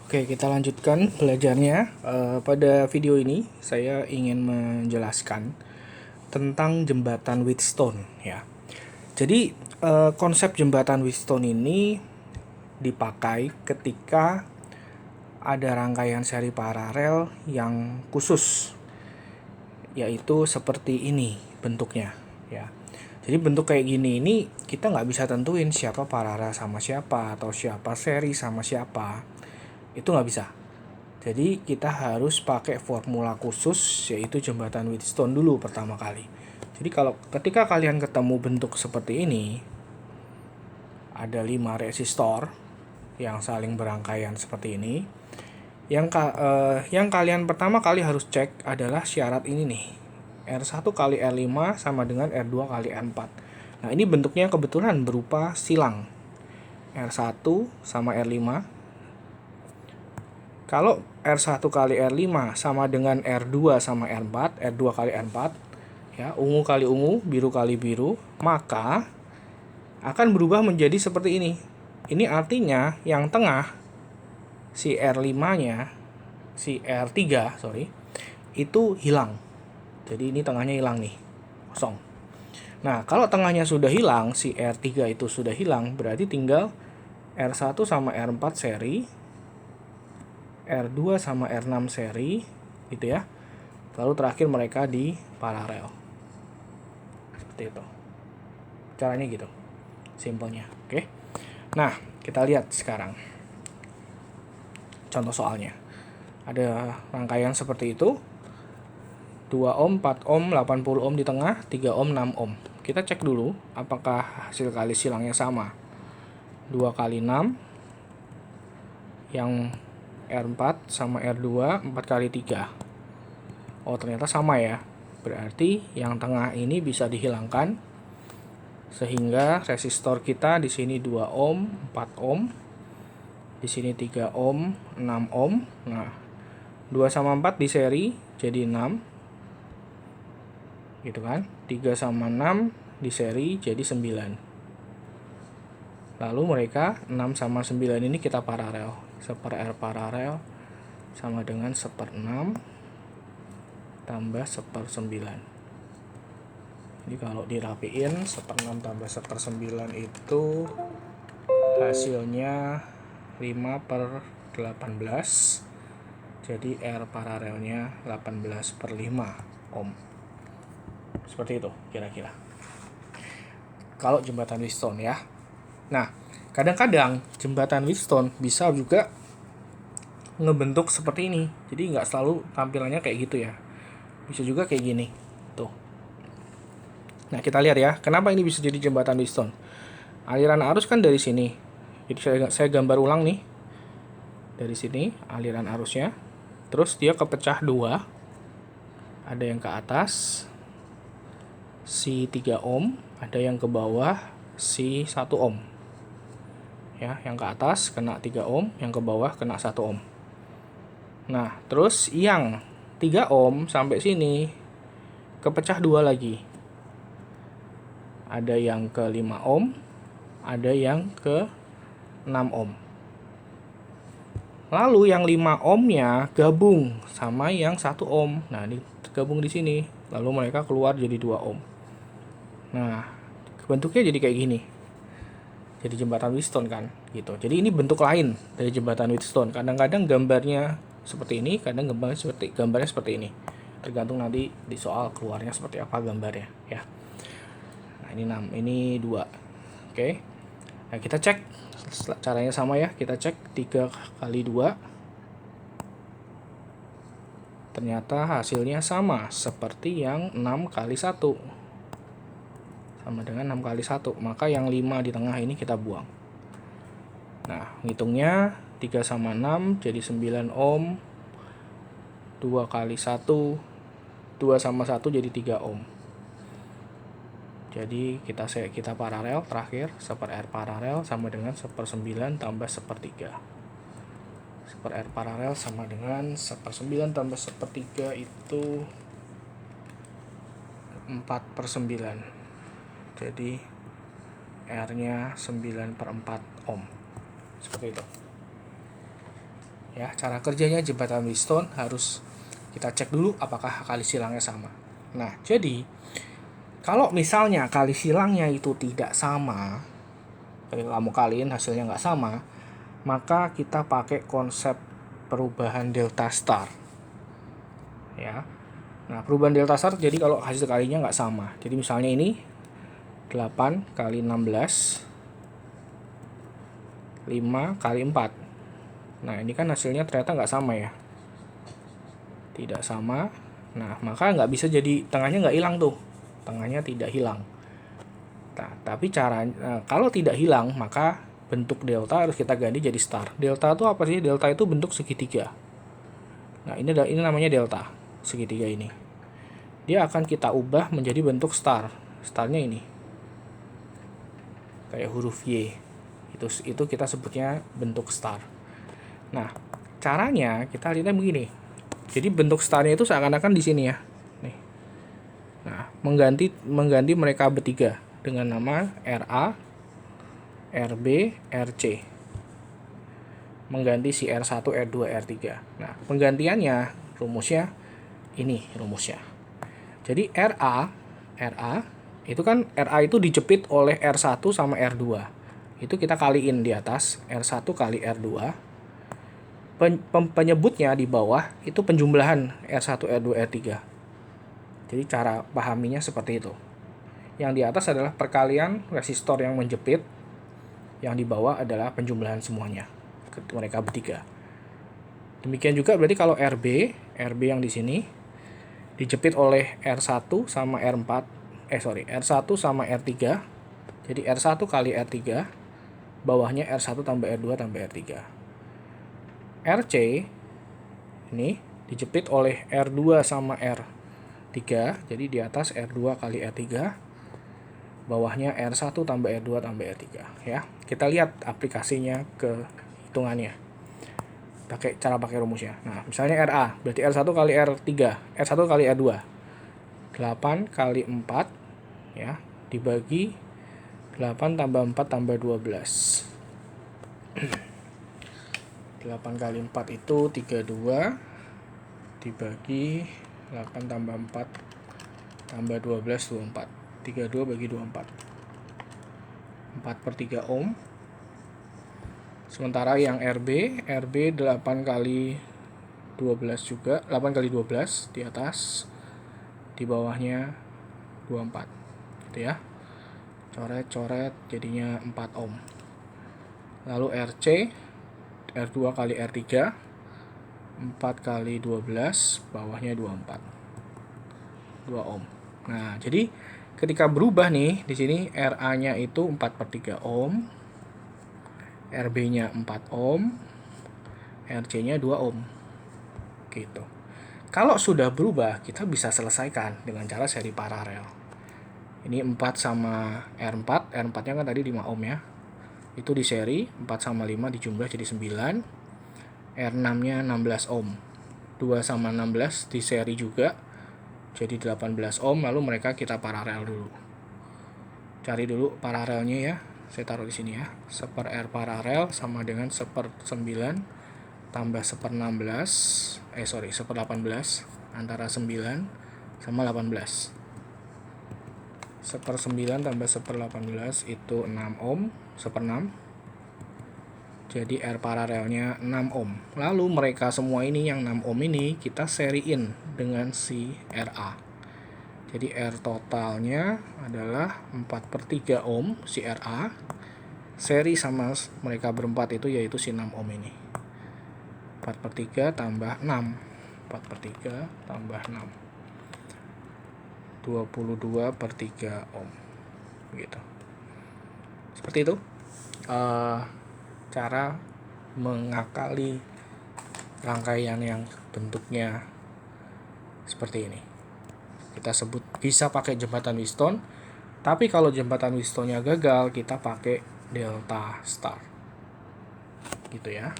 Oke, kita lanjutkan belajarnya. Pada video ini saya ingin menjelaskan tentang jembatan Wheatstone ya. Jadi konsep jembatan Wheatstone ini dipakai ketika ada rangkaian seri paralel yang khusus, yaitu seperti ini bentuknya ya. Jadi bentuk kayak gini ini kita nggak bisa tentuin siapa paralel sama siapa atau siapa seri sama siapa, itu nggak bisa. Jadi kita harus pakai formula khusus, yaitu jembatan Wheatstone dulu pertama kali. Jadi ketika kalian ketemu bentuk seperti ini, ada 5 resistor yang saling berangkaian seperti ini. Yang kalian pertama kali harus cek adalah syarat ini nih. R1 kali R5 sama dengan R2 kali R4. Nah, ini bentuknya kebetulan berupa silang. R1 sama R5. Kalau R1 kali R5 sama dengan R2 sama R4, R2 kali R4, ya, ungu kali ungu, biru kali biru, maka akan berubah menjadi seperti ini. Ini artinya yang tengah, si R5-nya, si R3, itu hilang. Jadi ini tengahnya hilang nih, kosong. Nah, kalau tengahnya sudah hilang, si R3 itu sudah hilang, berarti tinggal R1 sama R4 seri, R2 sama R6 seri, gitu ya. Lalu terakhir mereka di paralel. Seperti itu. Caranya gitu. Simpelnya, oke. Nah, kita lihat sekarang contoh soalnya. Ada rangkaian seperti itu. 2 ohm, 4 ohm, 80 ohm di tengah, 3 ohm, 6 ohm. Kita cek dulu apakah hasil kali silangnya sama. 2 kali 6 yang R4 sama R2, 4 kali 3. Oh, ternyata sama ya. Berarti yang tengah ini bisa dihilangkan, sehingga resistor kita di sini 2 ohm, 4 ohm. Di sini 3 ohm, 6 ohm. Nah, 2 sama 4 di seri jadi 6. Gitu kan? 3 sama 6 di seri jadi 9. Lalu mereka 6 sama 9 ini kita paralel. 1/R paralel sama dengan 1/6 tambah 1/9. Jadi kalau dirapiin 1/6 tambah 1/9 itu hasilnya 5/18. Jadi R paralelnya 18/5 ohm. Seperti itu kira-kira. Kalau jembatan Wheatstone ya. Nah, kadang-kadang jembatan Wheatstone bisa juga ngebentuk seperti ini. Jadi nggak selalu tampilannya kayak gitu ya. Bisa juga kayak gini. Tuh. Nah, kita lihat ya. Kenapa ini bisa jadi jembatan Wheatstone? Aliran arus kan dari sini. Jadi saya gambar ulang nih. Dari sini aliran arusnya. Terus dia kepecah dua. Ada yang ke atas si 3 ohm, ada yang ke bawah si 1 ohm. Ya, yang ke atas kena 3 ohm, yang ke bawah kena 1 ohm. Nah, terus yang 3 ohm sampai sini kepecah dua lagi. Ada yang ke 5 ohm, ada yang ke 6 ohm. Lalu yang 5 ohmnya gabung sama yang 1 ohm. Nah, ini gabung di sini. Lalu mereka keluar jadi 2 ohm. Nah, bentuknya jadi kayak gini. Jadi jembatan Wheatstone kan, gitu. Jadi ini bentuk lain dari jembatan Wheatstone. Kadang-kadang gambarnya seperti ini, kadang gambarnya seperti ini. Tergantung nanti di soal keluarnya seperti apa gambarnya, ya. Nah, ini 6, ini 2. Oke. Nah, kita cek caranya sama ya. Kita cek 3 kali 2. Ternyata hasilnya sama seperti yang 6 kali 1. Sama dengan 6 kali 1. Maka yang 5 di tengah ini kita buang. Nah, ngitungnya 3 sama 6 jadi 9 ohm. 2 kali 1, 2 sama 1 jadi 3 ohm. Jadi kita paralel terakhir, 1/R paralel sama dengan 1/9 tambah 1/3. 1/R paralel sama dengan 1/9 tambah 1/3 itu 4/9. Jadi R-nya 9/4 ohm. Seperti itu. Ya, cara kerjanya jembatan Wheatstone harus kita cek dulu apakah kali silangnya sama. Nah, jadi kalau misalnya kali silangnya itu tidak sama, ketika kamu kaliin hasilnya nggak sama, maka kita pakai konsep perubahan delta star. Ya, nah perubahan delta star jadi kalau hasil kalinya nggak sama. Jadi misalnya ini 8 kali 16, 5 kali 4. Nah ini kan hasilnya ternyata nggak sama ya, tidak sama. Nah maka nggak bisa, jadi tengahnya nggak hilang tuh, tengahnya tidak hilang. Nah tapi kalau tidak hilang maka bentuk delta harus kita ganti jadi star. Delta itu apa sih? Delta itu bentuk segitiga. Nah ini namanya delta segitiga ini. Dia akan kita ubah menjadi bentuk star. Starnya ini kayak huruf Y. Itu kita sebutnya bentuk star. Nah, caranya kita lihatnya begini. Jadi bentuk starnya itu seakan-akan di sini ya. Nih. Nah, mengganti mereka bertiga dengan nama RA, RB, RC. Mengganti si R1, R2, R3. Nah, penggantiannya rumusnya ini rumusnya. Jadi RA itu kan RA itu dijepit oleh R1 sama R2. Itu kita kaliin di atas R1 kali R2. Penyebutnya di bawah itu penjumlahan R1, R2, R3. Jadi cara pahaminya seperti itu. Yang di atas adalah perkalian resistor yang menjepit, yang di bawah adalah penjumlahan semuanya, mereka bertiga. Demikian juga berarti kalau RB yang di sini dijepit oleh R1 sama R1 sama R3. Jadi R1 kali R3, bawahnya R1 tambah R2 tambah R3. RC ini dijepit oleh R2 sama R3, jadi di atas R2 kali R3, bawahnya R1 tambah R2 tambah R3 ya. Kita lihat aplikasinya ke hitungannya. Pakai rumusnya. Nah, misalnya RA berarti R1 kali R3, R1 kali R2. 8 kali 4 ya, dibagi 8 tambah 4 tambah 12. 8 kali 4 itu 32, dibagi 8 tambah 4 tambah 12, 24. 32 bagi 24, 4/3 ohm. Sementara yang RB 8 kali 12 juga, 8 kali 12 di atas, di bawahnya 24 gitu ya. Coret-coret jadinya 4 ohm. Lalu RC R2 kali R3, 4 kali 12, bawahnya 24, 2 ohm. Nah, jadi ketika berubah nih, di sini RA-nya itu 4/3 ohm, RB-nya 4 ohm, RC-nya 2 ohm. Gitu. Kalau sudah berubah, kita bisa selesaikan dengan cara seri paralel. Ini 4 sama R4, R4-nya kan tadi 5 ohm ya. Itu di seri, 4 sama 5 dijumlah jadi 9. R6-nya 16 ohm. 2 sama 16 di seri juga, jadi 18 ohm. Lalu mereka kita paralel dulu. Cari dulu paralelnya ya. Saya taruh di sini ya. 1/R paralel sama dengan 1/9 tambah 1/18. 1/18 antara 9 sama 18. 1/9 tambah 1/18 itu 6 ohm, 1/6. Jadi R paralelnya 6 ohm. Lalu mereka semua ini yang 6 ohm ini kita seriin dengan si RA. Jadi R totalnya adalah 4/3 ohm si RA. Seri sama mereka berempat itu yaitu si 6 ohm ini. 4/3 tambah 6. 4/3 tambah 6. 22/3 ohm. Gitu. Seperti itu. Cara mengakali rangkaian yang bentuknya seperti ini. Kita sebut bisa pakai jembatan Wheatstone, tapi kalau jembatan Wheatstone-nya gagal, kita pakai delta star. Gitu ya.